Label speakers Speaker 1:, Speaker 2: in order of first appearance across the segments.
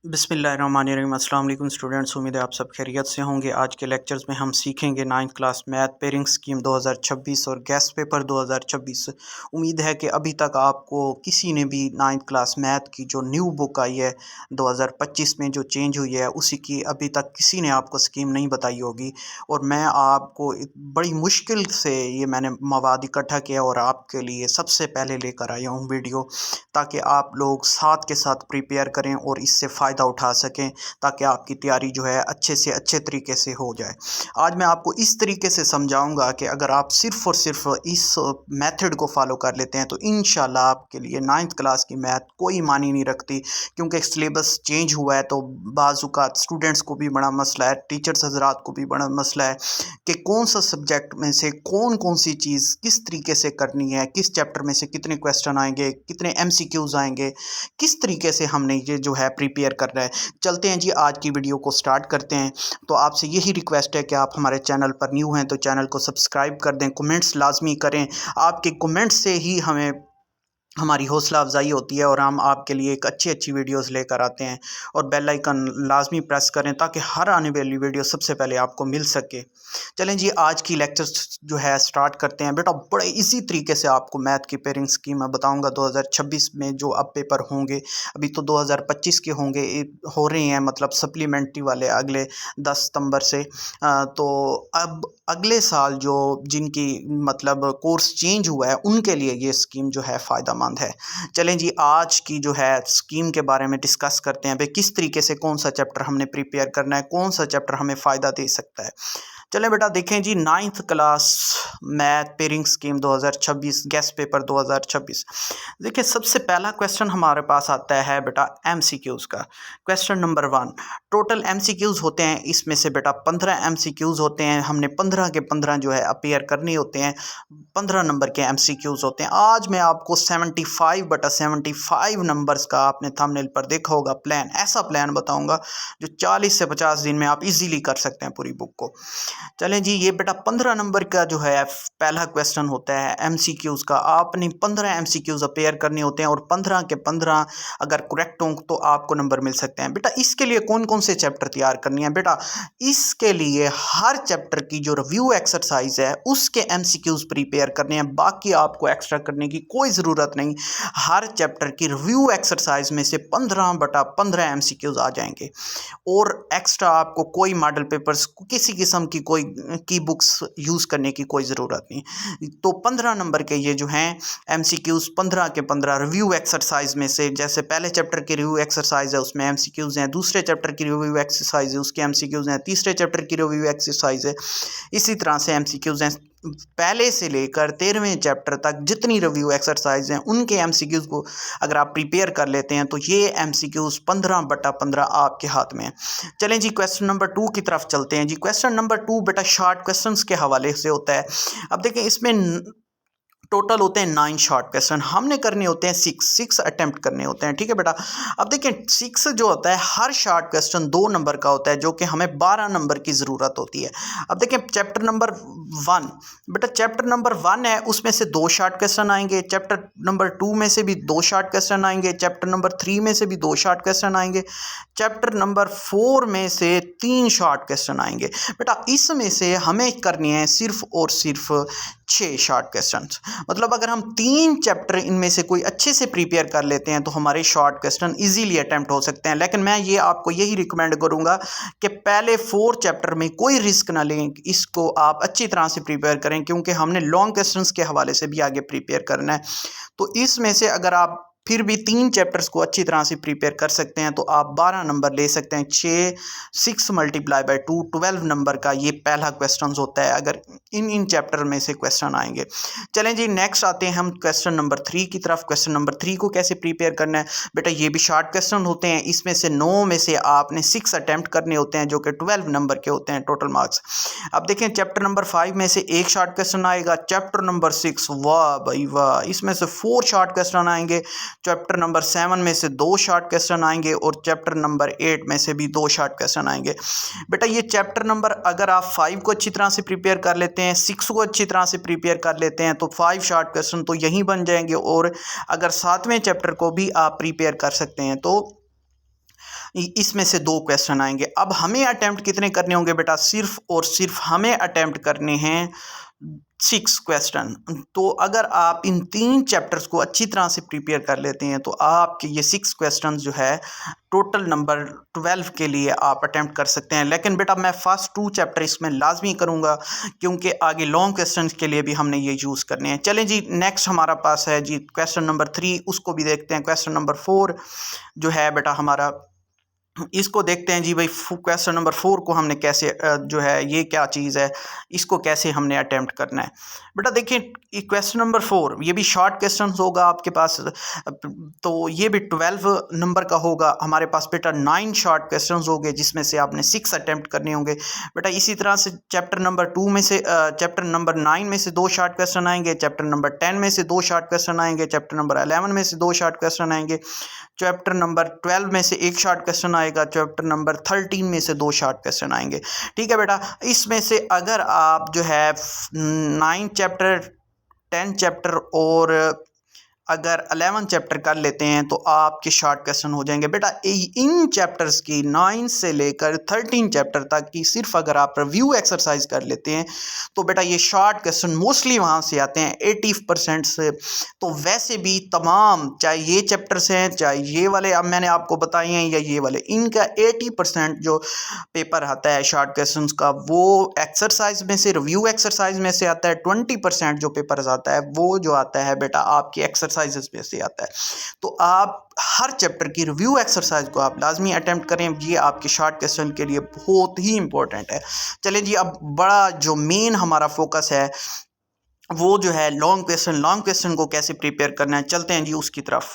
Speaker 1: बिस्मिल्लाहिर्रहमानिर्रहीम। अस्सलाम वालेकुम स्टूडेंट्स, उम्मीद है आप सब खैरियत से होंगे। आज के लेक्चर्स में हम सीखेंगे 9th class math pairing scheme 2026 और गेस्ट पेपर 2026। उम्मीद है कि अभी तक आपको किसी ने भी 9th क्लास मैथ की जो न्यू बुक आई है 2025 में जो चेंज हुई है उसी की अभी तक किसी ने आपको स्कीम नहीं बताई होगी। और मैं आपको बड़ी मुश्किल से ये मैंने मवाद इकट्ठा किया और आपके लिए सबसे पहले लेकर आया हूँ वीडियो, ताकि आप लोग साथ के साथ प्रिपेयर करें और इससे फ़ायदा उठा सकें, ताकि आपकी तैयारी जो है अच्छे से अच्छे तरीके से हो जाए। आज मैं आपको इस तरीके से समझाऊंगा कि अगर आप सिर्फ़ और सिर्फ इस मेथड को फॉलो कर लेते हैं तो इंशाल्लाह आपके लिए 9th क्लास की मैथ कोई मानी नहीं रखती, क्योंकि सिलेबस चेंज हुआ है तो बाज़-औक़ात स्टूडेंट्स को भी बड़ा मसला है, टीचर्स हज़रात को भी बड़ा मसला है कि कौन सा सब्जेक्ट में से कौन कौन सी चीज़ किस तरीके से करनी है, किस चैप्टर में से कितने क्वेश्चन आएंगे, कितने MCQs आएंगे, किस तरीके से हमने ये जो है प्रिपेयर करना है। चलते हैं जी, आज की वीडियो को स्टार्ट करते हैं। तो आपसे यही रिक्वेस्ट है कि आप हमारे चैनल पर न्यू हैं तो चैनल को सब्सक्राइब कर दें, कमेंट्स लाजमी करें। आपके कमेंट्स से ही हमारी हौसला अफजाई होती है और हम आपके लिए एक अच्छी वीडियोस लेकर आते हैं। और बेल आइकन लाजमी प्रेस करें ताकि हर आने वाली वीडियो सबसे पहले आपको मिल सके। चलें जी, आज की लेक्चर्स जो है स्टार्ट करते हैं। बेटा बड़े इजी तरीके से आपको मैथ की पेयरिंग स्कीम मैं बताऊंगा 2026 में जो अब पेपर होंगे। अभी तो 2025 के होंगे, हो रहे हैं, मतलब सप्लीमेंट्री वाले अगले 10 सितंबर से। तो अब अगले साल जो जिनकी मतलब कोर्स चेंज हुआ है उनके लिए ये स्कीम जो है फ़ायदेमंद है। चलें जी, आज की जो है स्कीम के बारे में डिस्कस करते हैं भाई, किस तरीके से कौन सा चैप्टर हमने प्रिपेयर करना है, कौन सा चैप्टर हमें फ़ायदा दे सकता है। चलें बेटा, देखें जी, 9th class math pairing scheme 2026 guest paper 2026। देखिए, सबसे पहला क्वेश्चन हमारे पास आता है बेटा MCQs का। क्वेश्चन नंबर 1, टोटल MCQs होते हैं इसमें से बेटा 15 MCQs होते हैं। हमने 15 के 15 जो है अपेयर करने होते हैं, 15 नंबर के MCQs होते हैं। आज मैं आपको 75/75 नंबर्स का, आपने थंबनेल पर देखा होगा प्लान, ऐसा प्लान बताऊंगा जो 40 से 50 दिन में आप इजीली कर सकते हैं पूरी बुक को। चलें जी, ये बेटा 15 नंबर का जो है पहला क्वेश्चन होता है MCQs का। आपने 15 MCQs अपेयर करने होते हैं और 15 के 15 अगर करेक्ट हों तो आपको नंबर मिल सकते हैं। बेटा इसके लिए कौन कौन से चैप्टर तैयार करनी है? बेटा इसके लिए हर चैप्टर की जो रिव्यू एक्सरसाइज है उसके MCQs प्रिपेयर करने हैं, बाकी आपको एक्स्ट्रा करने की कोई ज़रूरत नहीं। हर चैप्टर की रिव्यू एक्सरसाइज में से 15/15 MCQs आ जाएंगे और एक्स्ट्रा आपको कोई मॉडल पेपर्स किसी किस्म की कोई की बुक्स यूज़ करने की कोई ज़रूरत नहीं। तो 15 नंबर के ये जो हैं MCQs 15 के 15 रिव्यू एक्सरसाइज में से, जैसे पहले चैप्टर की रिव्यू एक्सरसाइज है उसमें MCQs हैं, दूसरे चैप्टर की रिव्यू एक्सरसाइज है उसके MCQs हैं, तीसरे चैप्टर की रिव्यू एक्सरसाइज है, इसी तरह से MCQs हैं। पहले से लेकर 13वें चैप्टर तक जितनी रिव्यू एक्सरसाइज हैं उनके MCQs को अगर आप प्रिपेयर कर लेते हैं तो ये MCQs 15/15 आपके हाथ में है। चलें जी, क्वेश्चन नंबर 2 की तरफ चलते हैं जी। क्वेश्चन नंबर 2 बेटा शॉर्ट क्वेश्चंस के हवाले से होता है। अब देखें, इसमें टोटल होते हैं 9 शॉर्ट क्वेश्चन, हमने करने होते हैं 6 अटेम्प्ट करने होते हैं। ठीक है बेटा, अब देखें 6 जो होता है, हर शॉर्ट क्वेश्चन 2 नंबर का होता है, जो कि हमें 12 नंबर की ज़रूरत होती है। अब देखें चैप्टर नंबर 1, बेटा चैप्टर नंबर 1 है उसमें से 2 शॉर्ट क्वेश्चन आएंगे, चैप्टर नंबर 2 में से भी 2 शॉर्ट क्वेश्चन आएंगे, चैप्टर नंबर 3 में से भी 2 शॉर्ट क्वेश्चन आएंगे, चैप्टर नंबर 4 में से 3 शॉर्ट क्वेश्चन आएंगे। बेटा इसमें से हमें करनी है सिर्फ और सिर्फ 6 शॉर्ट क्वेश्चन। मतलब अगर हम 3 चैप्टर इनमें से कोई अच्छे से प्रिपेयर कर लेते हैं तो हमारे शॉर्ट क्वेश्चन इजीली अटेम्प्ट हो सकते हैं। लेकिन मैं ये आपको यही रिकमेंड करूंगा कि पहले 4 चैप्टर में कोई रिस्क ना लें, इसको आप अच्छी तरह से प्रिपेयर करें, क्योंकि हमने लॉन्ग क्वेश्चंस के हवाले से भी आगे प्रिपेयर करना है। तो इसमें से अगर आप फिर भी 3 चैप्टर्स को अच्छी तरह से प्रिपेयर कर सकते हैं तो आप 12 नंबर ले सकते हैं। 6 मल्टीप्लाई बाई 2 12 नंबर का ये पहला क्वेश्चन होता है, अगर इन चैप्टर में से क्वेश्चन आएंगे। चलें जी, नेक्स्ट आते हैं हम क्वेश्चन नंबर 3 की तरफ। क्वेश्चन नंबर 3 को कैसे प्रिपेयर करना है? बेटा ये भी शॉर्ट क्वेश्चन होते हैं, इसमें से 9 में से आपने 6 अटैम्प्ट करने होते हैं, जो कि 12 नंबर के होते हैं टोटल मार्क्स। अब देखें चैप्टर नंबर 5 में से 1 शॉर्ट क्वेश्चन आएगा, चैप्टर नंबर 6 वाह भाई वाह, इसमें से 4 शॉर्ट क्वेश्चन आएंगे, चैप्टर नंबर 7 में से 2 शॉर्ट क्वेश्चन आएंगे और चैप्टर नंबर 8 में से भी 2 शॉर्ट क्वेश्चन आएंगे। बेटा ये चैप्टर नंबर अगर आप 5 को अच्छी तरह से प्रिपेयर कर लेते हैं, 6 को अच्छी तरह से प्रिपेयर कर लेते हैं तो 5 शॉर्ट क्वेश्चन तो यहीं बन जाएंगे, और अगर 7वें चैप्टर को भी आप प्रिपेयर कर सकते हैं तो इसमें से 2 क्वेश्चन आएंगे। अब हमें अटेम्प्ट कितने करने होंगे बेटा? सिर्फ और सिर्फ हमें अटेम्प्ट करने हैं 6 क्वेश्चन। तो अगर आप इन 3 चैप्टर्स को अच्छी तरह से प्रिपेयर कर लेते हैं तो आपके ये 6 क्वेश्चन जो है टोटल नंबर 12 के लिए आप अटेम्प्ट कर सकते हैं। लेकिन बेटा मैं फर्स्ट 2 चैप्टर इसमें लाजमी करूंगा क्योंकि आगे लॉन्ग क्वेश्चन के लिए भी हमने ये यूज़ करने हैं। चलें जी, नेक्स्ट हमारा पास है जी क्वेश्चन नंबर 3, उसको भी देखते हैं। क्वेश्चन नंबर 4 जो है बेटा हमारा, इसको देखते हैं जी भाई। क्वेश्चन नंबर 4 को हमने कैसे जो है ये क्या चीज़ है, इसको कैसे हमने अटेम्प्ट करना है। बेटा देखिए क्वेश्चन नंबर 4 ये भी शॉर्ट क्वेश्चन होगा आपके पास, तो ये भी 12 नंबर का होगा हमारे पास बेटा। 9 शॉर्ट क्वेश्चन होंगे जिसमें से आपने 6 अटेम्प्ट करने होंगे बेटा। इसी तरह से चैप्टर नंबर 2 में से चैप्टर नंबर 9 में से 2 शॉर्ट क्वेश्चन आएंगे, चैप्टर नंबर 10 में से 2 शॉर्ट क्वेश्चन आएंगे, चैप्टर नंबर 11 में से 2 शॉर्ट क्वेश्चन आएंगे, चैप्टर नंबर 12 में से 1 शॉर्ट क्वेश्चन आएगा, चैप्टर नंबर 13 में से 2 शॉर्ट क्वेश्चन आएंगे। ठीक है बेटा, इसमें से अगर आप जो है 9 चैप्टर, 10 चैप्टर और अगर 11 चैप्टर कर लेते हैं तो आपके शॉर्ट क्वेश्चन हो जाएंगे बेटा। इन चैप्टर्स की 9 से लेकर 13 चैप्टर तक की सिर्फ अगर आप रिव्यू एक्सरसाइज कर लेते हैं तो बेटा ये शॉर्ट क्वेश्चन मोस्टली वहाँ से आते हैं 80% से। तो वैसे भी तमाम, चाहे ये चैप्टर्स हैं चाहे ये वाले अब मैंने आपको बताए हैं या ये वाले, इनका 80% जो पेपर आता है शॉर्ट क्वेश्चन का वो एक्सरसाइज में से, रिव्यू एक्सरसाइज में से आता है। 20% जो पेपर आता है वो जो आता है बेटा आपकी एक्सरसाइजेस में से आता है। तो आप हर चैप्टर की रिव्यू एक्सरसाइज को आप लाजमी अटेम्प्ट करें, ये आपके शॉर्ट क्वेश्चन के लिए बहुत ही इंपॉर्टेंट है। चलें जी, अब बड़ा जो मेन हमारा फोकस है वो जो है लॉन्ग क्वेश्चन को कैसे प्रिपेयर करना है, चलते हैं जी उसकी तरफ।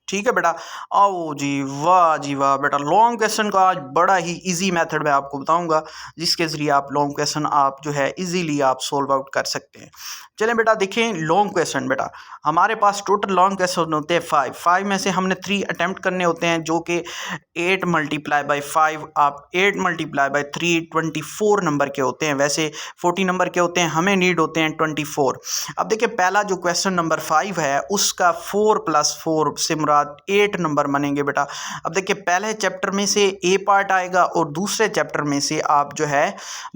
Speaker 1: ठीक है बेटा, आओ जी वाह बेटा। लॉन्ग क्वेश्चन का आज बड़ा ही इजी मेथड मैं आपको बताऊंगा जिसके ज़रिए आप लॉन्ग क्वेश्चन आप जो है इजीली आप सोल्व आउट कर सकते हैं। चलें बेटा देखें लॉन्ग क्वेश्चन। बेटा हमारे पास टोटल लॉन्ग क्वेश्चन होते हैं 5 में से हमने 3 अटैम्प्ट करने होते हैं जो कि 8 मल्टीप्लाई बाई 5 आप 8 मल्टीप्लाई बाई 3 24 नंबर के होते हैं। वैसे 40 नंबर के होते हैं, हमें नीड होते हैं 24। अब देखिए पहला जो क्वेश्चन नंबर 5 है उसका 4 + 4 से मुराद 8 नंबर बनेंगे बेटा। अब देखिए पहले चैप्टर में से ए पार्ट आएगा और दूसरे चैप्टर में से आप जो है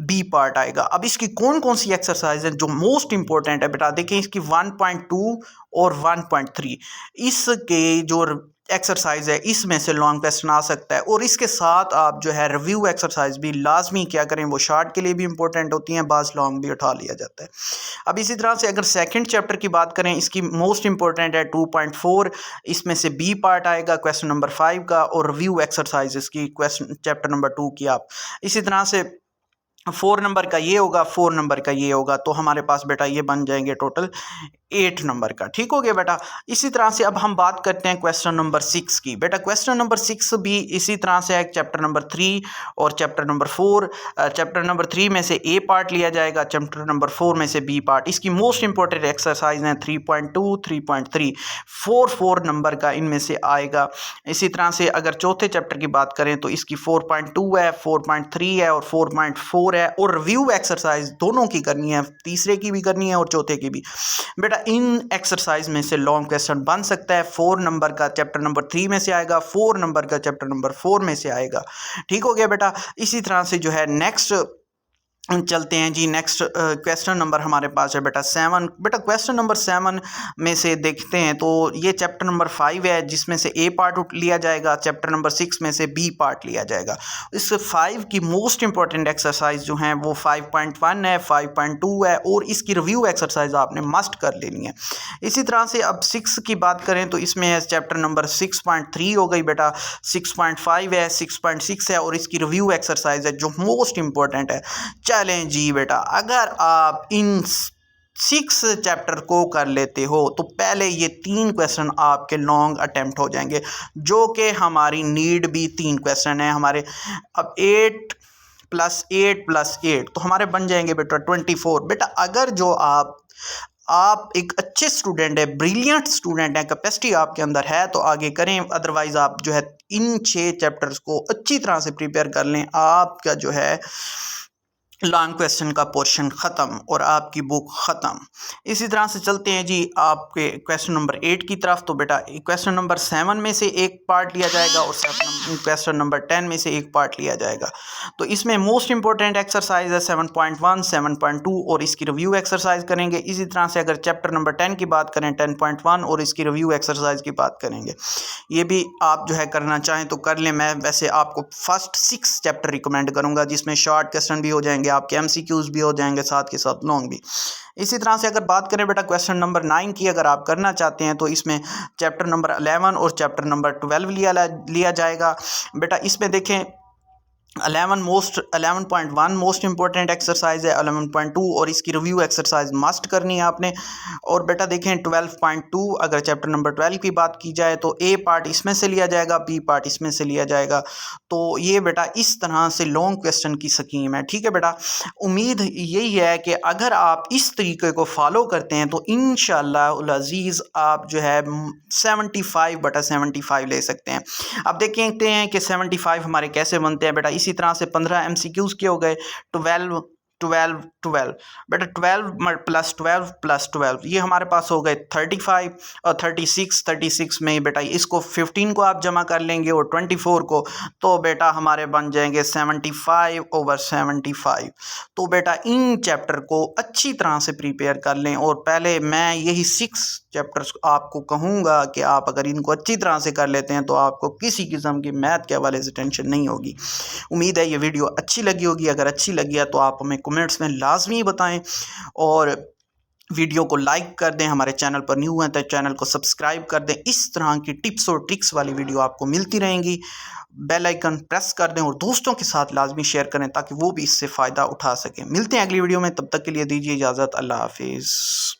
Speaker 1: बी पार्ट आएगा। अब इसकी कौन कौन सी एक्सरसाइज है जो मोस्ट इंपॉर्टेंट है बेटा, देखिए इसकी 1.2 और 1.3 इसके जो एक्सरसाइज है इसमें से लॉन्ग क्वेश्चन आ सकता है। और इसके साथ आप जो है रिव्यू एक्सरसाइज भी लाजमी क्या करें, वो शॉर्ट के लिए भी इंपॉर्टेंट होती हैं, बास लॉन्ग भी उठा लिया जाता है। अब इसी तरह से अगर सेकंड चैप्टर की बात करें, इसकी मोस्ट इंपॉर्टेंट है 2.4, इसमें से बी पार्ट आएगा क्वेश्चन नंबर 5 का, और रिव्यू एक्सरसाइज की क्वेश्चन चैप्टर नंबर 2 की आप इसी तरह से 4 नंबर का ये होगा, 4 नंबर का ये होगा, तो हमारे पास बेटा ये बन जाएंगे टोटल 8 नंबर का। ठीक हो गया बेटा। इसी तरह से अब हम बात करते हैं क्वेश्चन नंबर 6 की। बेटा क्वेश्चन नंबर 6 भी इसी तरह से है, चैप्टर नंबर 3 और चैप्टर नंबर 4। चैप्टर नंबर 3 में से ए पार्ट लिया जाएगा, चैप्टर नंबर 4 में से बी पार्ट। इसकी मोस्ट इंपॉर्टेंट एक्सरसाइज है 3.2, 3.3, 4 नंबर का इनमें से आएगा। इसी तरह से अगर चौथे चैप्टर की बात करें तो इसकी 4.2 है, 4.3 है और 4.4 है, और रिव्यू एक्सरसाइज दोनों की करनी है, तीसरे की भी करनी है और चौथे की भी। बेटा इन एक्सरसाइज में से लॉन्ग क्वेश्चन बन सकता है। 4 नंबर का चैप्टर नंबर 3 में से आएगा, 4 नंबर का चैप्टर नंबर 4 में से आएगा। ठीक हो गया बेटा। इसी तरह से जो है नेक्स्ट चलते हैं जी। नेक्स्ट क्वेश्चन नंबर हमारे पास है बेटा 7। बेटा क्वेश्चन नंबर 7 में से देखते हैं तो ये चैप्टर नंबर 5 है जिसमें से ए पार्ट लिया जाएगा, चैप्टर नंबर 6 में से बी पार्ट लिया जाएगा। इस 5 की मोस्ट इंपॉर्टेंट एक्सरसाइज जो हैं वो 5.1 है, 5.2 है, और इसकी रिव्यू एक्सरसाइज आपने मस्ट कर लेनी है। इसी तरह से अब 6 की बात करें तो इसमें चैप्टर नंबर 6.3 हो गई बेटा, 6.5 है, 6.6 है, और इसकी रिव्यू एक्सरसाइज है जो मोस्ट इंपॉर्टेंट है। चलें जी बेटा, अगर आप इन 6 चैप्टर को कर लेते हो तो पहले ये 3 क्वेश्चन आपके लॉन्ग अटेम्प्ट हो जाएंगे, जो कि हमारी नीड भी 3 क्वेश्चन है हमारे। अब 8 + 8 + 8 तो हमारे बन जाएंगे बेटा 24। बेटा अगर जो आप एक अच्छे स्टूडेंट है, ब्रिलियंट स्टूडेंट है, कैपेसिटी आपके अंदर है तो आगे करें, अदरवाइज़ आप जो है इन 6 चैप्टर्स को अच्छी तरह से प्रिपेयर कर लें। आपका जो है लॉन्ग क्वेश्चन का पोर्शन ख़त्म और आपकी बुक ख़त्म। इसी तरह से चलते हैं जी आपके क्वेश्चन नंबर 8 की तरफ। तो बेटा क्वेश्चन नंबर 7 में से एक पार्ट लिया जाएगा और क्वेश्चन नंबर 10 में से एक पार्ट लिया जाएगा। तो इसमें मोस्ट इंपॉर्टेंट एक्सरसाइज है 7.1, 7.2 और इसकी रिव्यू एक्सरसाइज करेंगे। इसी तरह से अगर चैप्टर नंबर 10 की बात करें 10.1 और इसकी रिव्यू एक्सरसाइज की बात करेंगे। ये भी आप जो है करना चाहें तो कर लें। मैं वैसे आपको फर्स्ट 6 चैप्टर रिकमेंड करूँगा जिसमें शॉर्ट क्वेश्चन भी हो जाएंगे, आपके एमसीक्यूज भी हो जाएंगे, साथ के साथ लॉन्ग भी। इसी तरह से अगर बात करें बेटा क्वेश्चन नंबर 9 की अगर आप करना चाहते हैं तो इसमें चैप्टर नंबर 11 और चैप्टर नंबर 12 लिया जाएगा। बेटा इसमें देखें 11.1 मोस्ट इंपॉर्टेंट एक्सरसाइज है, 11.2 और इसकी रिव्यू एक्सरसाइज मस्ट करनी है आपने। और बेटा देखें 12.2 अगर चैप्टर नंबर 12 की बात की जाए तो ए पार्ट इसमें से लिया जाएगा, बी पार्ट इसमें से लिया जाएगा। तो ये बेटा इस तरह से लॉन्ग क्वेश्चन की स्कीम है। ठीक है बेटा, उम्मीद यही है कि अगर आप इस तरीके को फॉलो करते हैं तो इंशाअल्लाह अज़ीज़ आप जो है 75/75 ले सकते हैं। अब देखते हैं कि 75 हमारे कैसे बनते हैं। बेटा इसी तरह से 15 एमसीक्यूज़ के हो गए, 12 12 12 बेटा 12 प्लस 12 प्लस 12 ये हमारे पास हो गए 35 और 36 में बेटा इसको 15 को आप जमा कर लेंगे और 24 को, तो बेटा हमारे बन जाएंगे 75/75। तो बेटा इन चैप्टर को अच्छी तरह से प्रिपेयर कर लें और पहले मैं यही 6 चैप्टर्स आपको कहूँगा कि आप अगर इनको अच्छी तरह से कर लेते हैं तो आपको किसी किस्म की मैथ के हवाले से टेंशन नहीं होगी। उम्मीद है ये वीडियो अच्छी लगी होगी। अगर अच्छी लगी है तो आप हमें कमेंट्स में लाजमी बताएं और वीडियो को लाइक कर दें। हमारे चैनल पर न्यू हैं तो चैनल को सब्सक्राइब कर दें। इस तरह की टिप्स और ट्रिक्स वाली वीडियो आपको मिलती रहेंगी। बेल आइकन प्रेस कर दें और दोस्तों के साथ लाजमी शेयर करें ताकि वो भी इससे फ़ायदा उठा सकें। मिलते हैं अगली वीडियो में, तब तक के लिए दीजिए इजाज़त। अल्लाह हाफिज़।